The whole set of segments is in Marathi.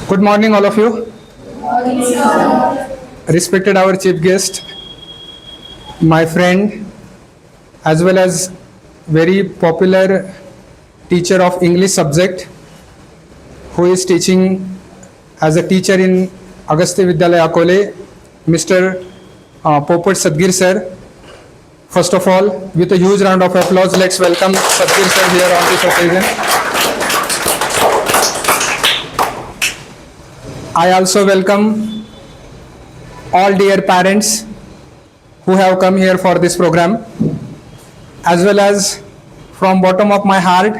Good morning, all of you. Respected our chief guest, my friend, as well as very popular teacher of English subject, who is teaching as a teacher in Agastya Vidyalaya Akole, Mr. Popat Sadgir sir. First of all, with a huge round of applause, let's welcome Sadgir sir here on this occasion. I also welcome all dear parents who have come here for this program, as well as from bottom of my heart,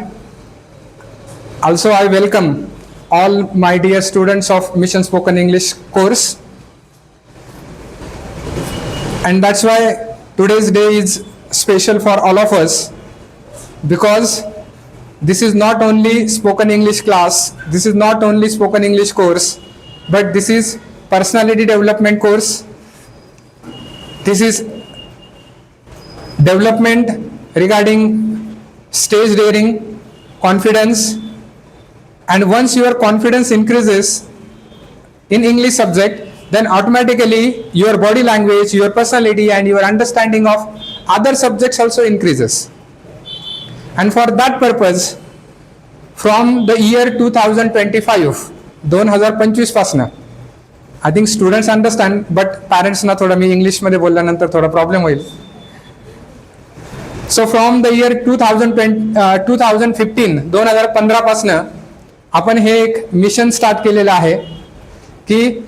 also I welcome all my dear students of Mission Spoken English course. And that's why today's day is special for all of us, because this is not only spoken English class, this is not only spoken English course, but this is personality development course. This is development regarding stage daring, confidence, and once your confidence increases in English subject, then automatically your body language, your personality, and your understanding of other subjects also increases. And for that purpose, from the year 2025, 2025 पासनं, I think students understand, but पॅरेंट्सना थोडं मी इंग्लिशमध्ये बोलल्यानंतर थोडा प्रॉब्लेम होईल. सो फ्रॉम द इयर 2015 पासनं आपण हे एक मिशन स्टार्ट केलेलं आहे की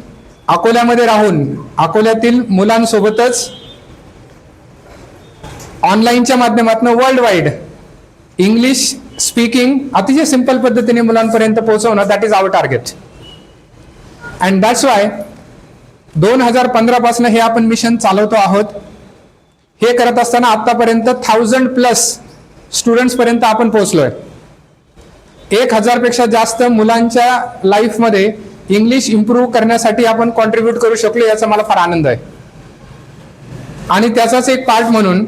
अकोल्यामध्ये राहून अकोल्यातील मुलांसोबतच ऑनलाईनच्या माध्यमातून वर्ल्ड वाईड इंग्लिश स्पीकिंग अतिशय सिंपल पद्धतीने मुलांपर्यंत पोहोचवणं, that is our target. And that's why 2015 पासून हे आपण मिशन चालवतो आहोत. हे करत असताना आतापर्यंत 1000+ स्टुडंट्स पर्यंत आपण पोहोचलोय. 1000 पेक्षा जास्त मुलांच्या लाईफमध्ये इंग्लिश इम्प्रूव्ह करण्यासाठी आपण कॉन्ट्रीब्यूट करू शकलो, याचा मला फार आनंद आहे. आणि त्याचाच एक पार्ट म्हणून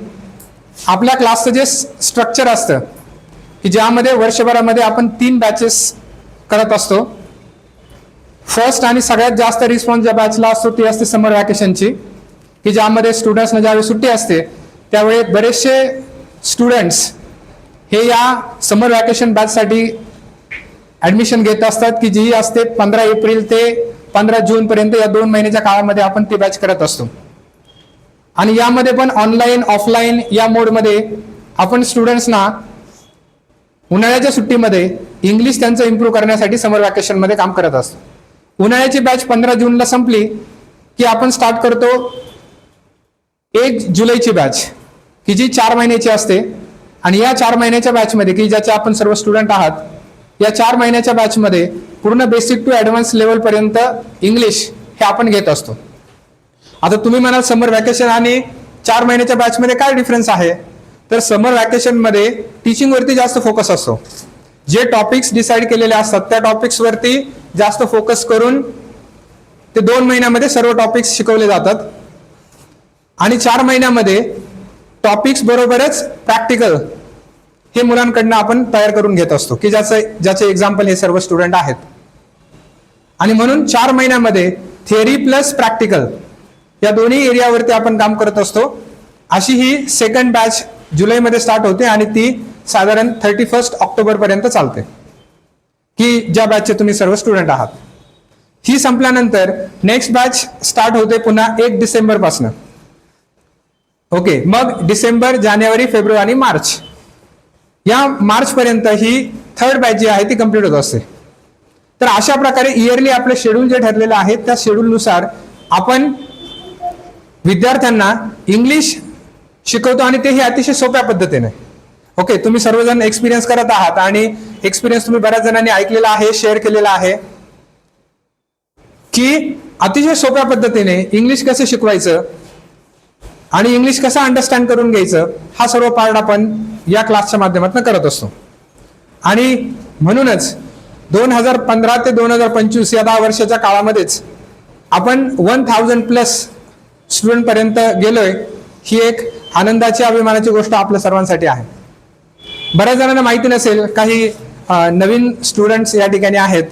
आपल्या क्लासचं जे स्ट्रक्चर असतं की ज्यामध्ये वर्षभरामध्ये आपण 3 बॅचेस करत असतो. फर्स्ट आणि सगळ्यात जास्त रिस्पॉन्स ज्या बॅचला असतो ती असते समर वॅकेशनची, की ज्यामध्ये स्टुडंट्सना ज्यावेळी सुट्टी असते त्यावेळी बरेचसे स्टुडंट्स हे या समर वॅकेशन बॅचसाठी ॲडमिशन घेत असतात, की जी असते 15 एप्रिल ते 15 जून पर्यंत. या 2 महिन्याच्या काळामध्ये आपण ती बॅच करत असतो. आणि यामध्ये पण ऑनलाईन ऑफलाईन या मोडमध्ये आपण स्टुडंट्सना उन्हाळ्याच्या सुट्टीमध्ये इंग्लिश त्यांचं इम्प्रूव्ह करण्यासाठी समर वॅकेशनमध्ये काम करत असतो. उन्हाळ्याची बॅच 15 जूनला संपली की आपण स्टार्ट करतो 1 जुलैची बॅच, की जी 4 महिन्याची असते. आणि या 4 महिन्याच्या बॅचमध्ये, की ज्याचे आपण सर्व स्टुडंट आहात, या 4 महिन्याच्या बॅचमध्ये पूर्ण बेसिक टू ॲडव्हान्स लेवलपर्यंत इंग्लिश हे आपण घेत असतो. आता तुम्ही म्हणाल समर वॅकेशन आणि 4 महिन्याच्या बॅचमध्ये काय डिफरन्स आहे? तर समर वॅकेशनमध्ये टीचिंगवरती जास्त फोकस असतो. जे टॉपिक्स डिसाईड केलेले असतात त्या टॉपिक्सवरती जास्त फोकस करून ते 2 महिन्यामध्ये सर्व टॉपिक्स शिकवले जातात. आणि 4 महिन्यामध्ये टॉपिक्स बरोबरच प्रॅक्टिकल हे मुलांकडनं आपण तयार करून घेत असतो, की ज्याचे एक्झाम्पल हे सर्व स्टुडंट आहेत. आणि म्हणून 4 महिन्यामध्ये थिअरी प्लस प्रॅक्टिकल या दोन्ही एरियावरती आपण काम करत असतो. अशी ही सेकंड बॅच जुलैमध्ये स्टार्ट होते आणि ती साधारण 31 ऑक्टोबर पर्यंत चालते, की ज्या बॅचचे तुम्ही सर्व स्टुडंट आहात. ही संपल्यानंतर नेक्स्ट बॅच स्टार्ट होते पुन्हा 1 डिसेंबर पासून. ओके, मग डिसेंबर, जानेवारी, फेब्रुवारी, मार्च या मार्च पर्यंत ही थर्ड बॅच जी आहे ती कम्प्लीट होत असते. तर अशा प्रकारे इयरली आपलं शेड्यूल जे ठरलेलं आहे त्या शेड्यूलनुसार आपण विद्यार्थ्यांना इंग्लिश शिकवतो, आणि तेही अतिशय सोप्या पद्धतीने. ओके, तुम्ही सर्वजण एक्सपिरियन्स करत आहात आणि एक्सपिरियन्स तुम्ही बऱ्याच जणांनी ऐकलेला आहे, शेअर केलेला आहे, की अतिशय सोप्या पद्धतीने इंग्लिश कसं शिकवायचं आणि इंग्लिश कसं अंडरस्टँड करून घ्यायचं, हा सर्व पार्ट आपण या क्लासच्या माध्यमातून करत असतो. आणि म्हणूनच 2015 ते 2025 या 10 वर्षाच्या काळामध्येच आपण 1000+ स्टुडंट पर्यंत गेलोय. ही एक आनंदाची, अभिमानाची गोष्ट आपल्या सर्वांसाठी आहे. बऱ्याच जणांना माहिती नसेल, काही नवीन स्टुडंट्स या ठिकाणी आहेत,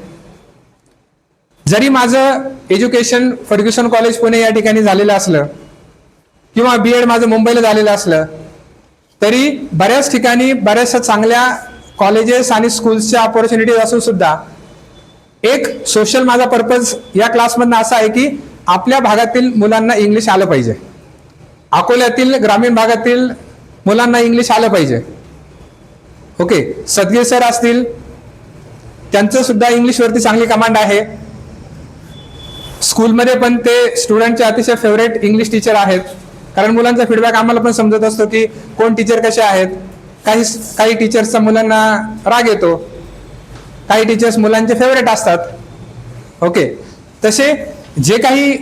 जरी माझं एज्युकेशन फर्ग्युसन कॉलेज पुणे या ठिकाणी झालेलं असलं किंवा BEd माझं मुंबईला झालेलं असलं, तरी बऱ्याच ठिकाणी बऱ्याचशा चांगल्या कॉलेजेस आणि स्कूल्सच्या ऑपॉर्च्युनिटीज असून सुद्धा एक सोशल माझा पर्पज या क्लासमधनं असा आहे की आपल्या भागातील मुलांना इंग्लिश आलं पाहिजे, अकोल्यातील ग्रामीण भागातील मुलांना इंग्लिश आलं पाहिजे. ओके, सदगीर सर असतील, त्यांचं सुद्धा इंग्लिशवरती चांगली कमांड आहे. स्कूलमध्ये पण ते स्टुडंटचे अतिशय फेवरेट इंग्लिश टीचर आहेत, कारण मुलांचा फीडबॅक आम्हाला पण समजत असतो की कोण टीचर कसे आहेत. काही टीचर्सचा मुलांना राग येतो, काही टीचर्स मुलांचे फेवरेट असतात. ओके, तसे जे काही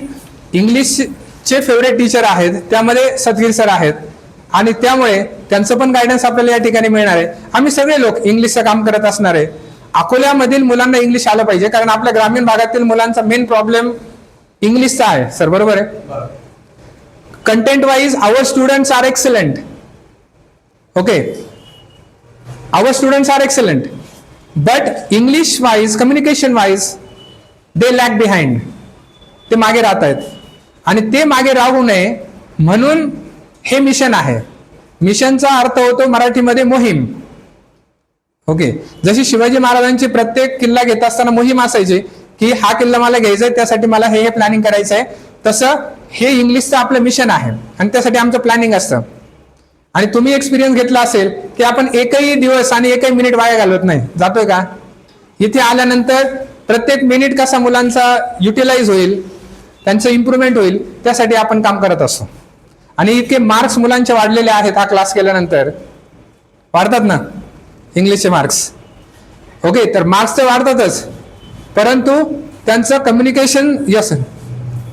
इंग्लिशचे फेवरेट टीचर आहेत त्यामध्ये सदगीर सर आहेत आणि त्यामुळे त्यांचं पण गायडन्स आपल्याला या ठिकाणी मिळणार आहे. आम्ही सगळे लोक इंग्लिशचं काम करत असणार आहे. अकोल्यामधील मुलांना इंग्लिश आलं पाहिजे, कारण आपल्या ग्रामीण भागातील मुलांचा मेन प्रॉब्लेम इंग्लिशचा आहे. सर बरोबर आहे? Content wise our students are excellent. Okay, our students are excellent, but English wise, communication wise they lag behind. ते मागे राहत आहेत आणि ते मागे राहू नये म्हणून हे मिशन आहे. मिशनचा अर्थ होतो मराठीमध्ये मोहीम. ओके, जशी शिवाजी महाराजांची प्रत्येक किल्ला घेत असताना मोहीम असायची की हा किल्ला मला घ्यायचा आहे, त्यासाठी मला हे प्लॅनिंग करायचं आहे, तसं हे इंग्लिशचं आपलं मिशन आहे आणि त्यासाठी आमचं प्लॅनिंग असतं. आणि तुम्ही एक्सपिरियन्स घेतला असेल की आपण एकही दिवस आणि एकही मिनिट वाया घालवत नाही. जातोय का? इथे आल्यानंतर प्रत्येक मिनिट कसा मुलांचा युटिलाइज होईल, त्यांचं इम्प्रुव्हमेंट होईल, त्यासाठी आपण काम करत असतो. आणि इतके मार्क्स मुलांचे वाढलेले आहेत हा क्लास केल्यानंतर. वाढतात ना इंग्लिशचे मार्क्स? ओके, तर मार्क्स तर वाढतातच, परंतु त्यांचं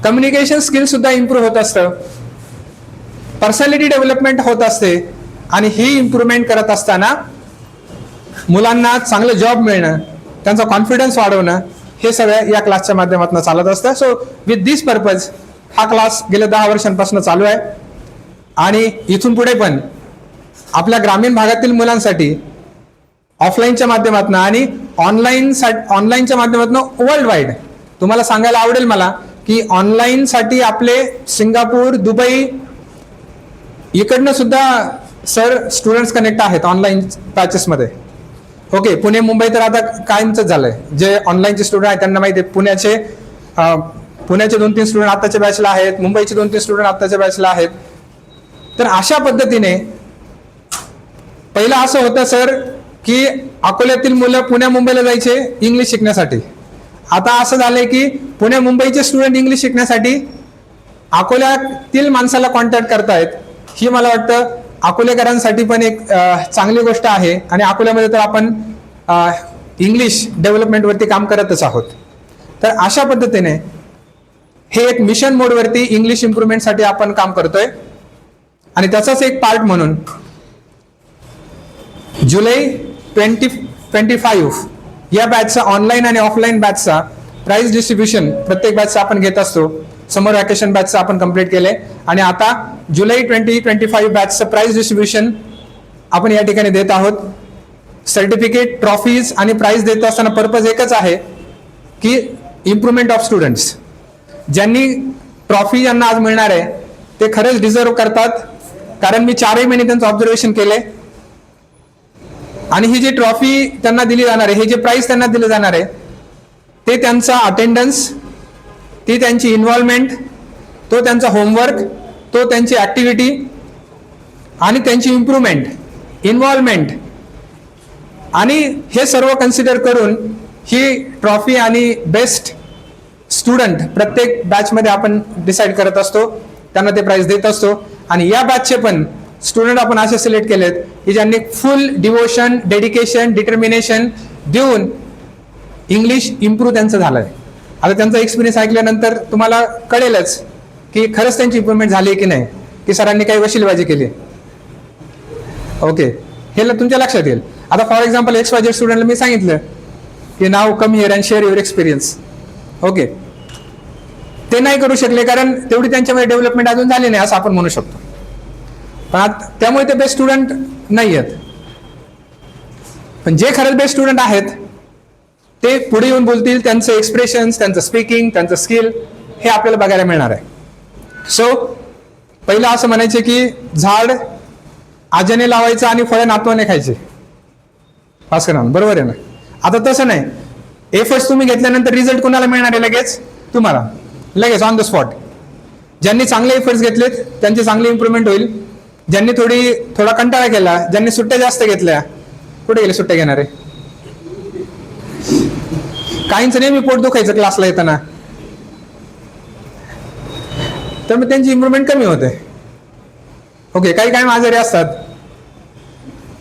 कम्युनिकेशन स्किल सुद्धा इम्प्रूव्ह होत असतं, पर्सनॅलिटी डेव्हलपमेंट होत असते आणि ही इम्प्रूव्हमेंट करत असताना मुलांना चांगलं जॉब मिळणं, त्यांचा कॉन्फिडन्स वाढवणं, हे सगळं या क्लासच्या माध्यमातून चालत असतं. सो विथ दिस पर्पज हा क्लास गेल्या 10 वर्षांपासून चालू आहे आणि इथून पुढे पण आपल्या ग्रामीण भागातील मुलांसाठी ऑफलाईनच्या माध्यमातून आणि ऑनलाईनच्या माध्यमातून वर्ल्ड वाईड तुम्हाला सांगायला आवडेल मला की ऑनलाईनसाठी आपले सिंगापूर, दुबई इकडनं सुद्धा सर स्टुडंट्स कनेक्ट आहेत ऑनलाईन बॅचेसमध्ये. ओके, पुणे मुंबई तर आता कायमच झालंय. जे ऑनलाईनचे स्टुडंट आहेत त्यांना माहिती आहे, पुण्याचे 2-3 स्टुडंट आत्ताच्या बॅचला आहेत, मुंबईचे 2-3 स्टुडंट आत्ताच्या बॅचला आहेत. तर अशा पद्धतीने पहिलं असं होतं सर की अकोल्यातील मुलं पुण्या मुंबईला जायचे इंग्लिश शिकण्यासाठी. आता असं झालंय की पुणे मुंबईचे स्टुडंट इंग्लिश शिकण्यासाठी अकोल्यातील माणसाला कॉन्टॅक्ट करतायत. ही मला वाटतं अकोलेकरांसाठी पण एक चांगली गोष्ट आहे आणि अकोल्यामध्ये तर आपण इंग्लिश डेव्हलपमेंटवरती काम करतच आहोत. तर अशा पद्धतीने हे एक मिशन मोडवरती इंग्लिश इम्प्रुव्हमेंटसाठी आपण काम करतोय आणि त्याचाच एक पार्ट म्हणून जुलै 2025 या बॅचचा ऑनलाईन आणि ऑफलाईन बॅचचा प्राइस डिस्ट्रीब्युशन प्रत्येक बॅचचा आपण घेत असतो. समर वॅकेशन बॅचचं आपण कंप्लीट केलंय आणि आता जुलै 2025 बॅचचं प्राइस डिस्ट्रीब्युशन आपण या ठिकाणी देत आहोत. सर्टिफिकेट, ट्रॉफीज आणि प्राइज देत असताना पर्पज एकच आहे की इम्प्रुव्हमेंट ऑफ स्टुडंट्स. ज्यांनी ट्रॉफी ज्यांना आज मिळणार आहे ते खरंच डिझर्व करतात, कारण मी 4 महिने त्यांचं ऑब्झर्वेशन केलंय आणि ही जी ट्रॉफी त्यांना दिली जाणार आहे, हे जे प्राइज त्यांना दिले जाणार आहे, ते त्यांचा अटेंडन्स, ती त्यांची इन्व्हॉल्वमेंट, तो त्यांचा होमवर्क, तो त्यांची ऍक्टिव्हिटी आणि त्यांची इम्प्रुव्हमेंट, इन्व्हॉल्वमेंट आणि हे सर्व कन्सिडर करून ही ट्रॉफी आणि बेस्ट स्टुडंट प्रत्येक बॅचमध्ये आपण डिसाईड करत असतो, त्यांना ते प्राइज देत असतो. आणि या बॅचचे पण स्टुडंट आपण असे सिलेक्ट केलेत की ज्यांनी फुल डिवोशन, डेडिकेशन, डिटर्मिनेशन देऊन इंग्लिश इम्प्रूव्ह त्यांचं झालंय. आता त्यांचा एक्सपिरियन्स ऐकल्यानंतर तुम्हाला कळेलच की खरंच त्यांची इम्प्रुव्हमेंट झाली की नाही, की सरांनी काही वशिलेबाजी केली. ओके, हे तुमच्या लक्षात येईल. आता फॉर एक्झाम्पल XYZ स्टुडंटला मी सांगितलं की now come here and share your experience. Okay, ते नाही करू शकले कारण तेवढी त्यांच्यामध्ये डेव्हलपमेंट अजून झाली नाही असं आपण म्हणू शकतो. पण त्यामुळे ते बेस्ट स्टुडंट नाही आहेत. पण जे खरंच बेस्ट स्टुडंट आहेत ते पुढे येऊन बोलतील, त्यांचं एक्सप्रेशन्स, त्यांचं स्पीकिंग, त्यांचं स्किल हे आपल्याला बघायला मिळणार आहे. सो पहिलं असं म्हणायचे की झाड आज्याने लावायचं आणि फळं नातवाने खायचे. पास करा, बरोबर आहे ना? आता तसं नाही. एफर्ट्स तुम्ही घेतल्यानंतर रिझल्ट कोणाला मिळणार आहे? लगेच तुम्हाला, लगेच ऑन द स्पॉट. ज्यांनी चांगले एफर्ट्स घेतलेत त्यांची चांगली इम्प्रूव्हमेंट होईल. ज्यांनी थोडा कंटाळा केला, ज्यांनी सुट्ट्या जास्त घेतल्या, कुठे गेले सुट्ट्या घेणारे? काहींचं नेहमी पोट दुखायचं क्लासला येताना, तर मग त्यांची इम्प्रूव्हमेंट कमी होते. ओके, काही कायम आजारी असतात,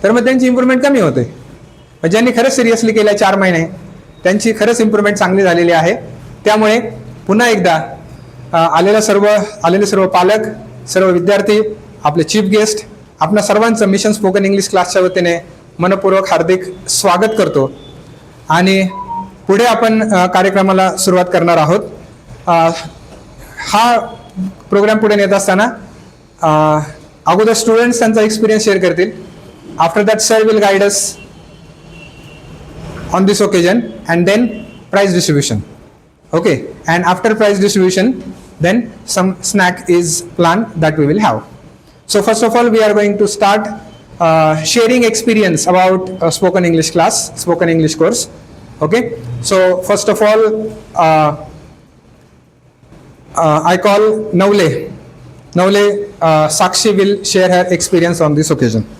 तर मग त्यांची इम्प्रूव्हमेंट कमी होते. ज्यांनी खरंच सिरियसली केल्या 4 महिने, त्यांची खरंच इम्प्रूव्हमेंट चांगली झालेली आहे. त्यामुळे पुन्हा एकदा आलेले सर्व पालक, सर्व विद्यार्थी, आपले चीफ गेस्ट, आपल्या सर्वांचं मिशन स्पोकन इंग्लिश क्लासच्या वतीने मनपूर्वक हार्दिक स्वागत करतो. आणि पुढे आपण कार्यक्रमाला सुरुवात करणार आहोत. हा प्रोग्राम पुढे नेत असताना अगोदर स्टुडंट्स त्यांचा एक्सपिरियन्स शेअर करतील. After that sir will guide us on this occasion, and then prize distribution. Okay, and after prize distribution, then some snack is planned that we will have. So first of all, we are going to start sharing experience about spoken English class, spoken English course. Okay, so first of all, I call Navle. Sakshi will share her experience on this occasion.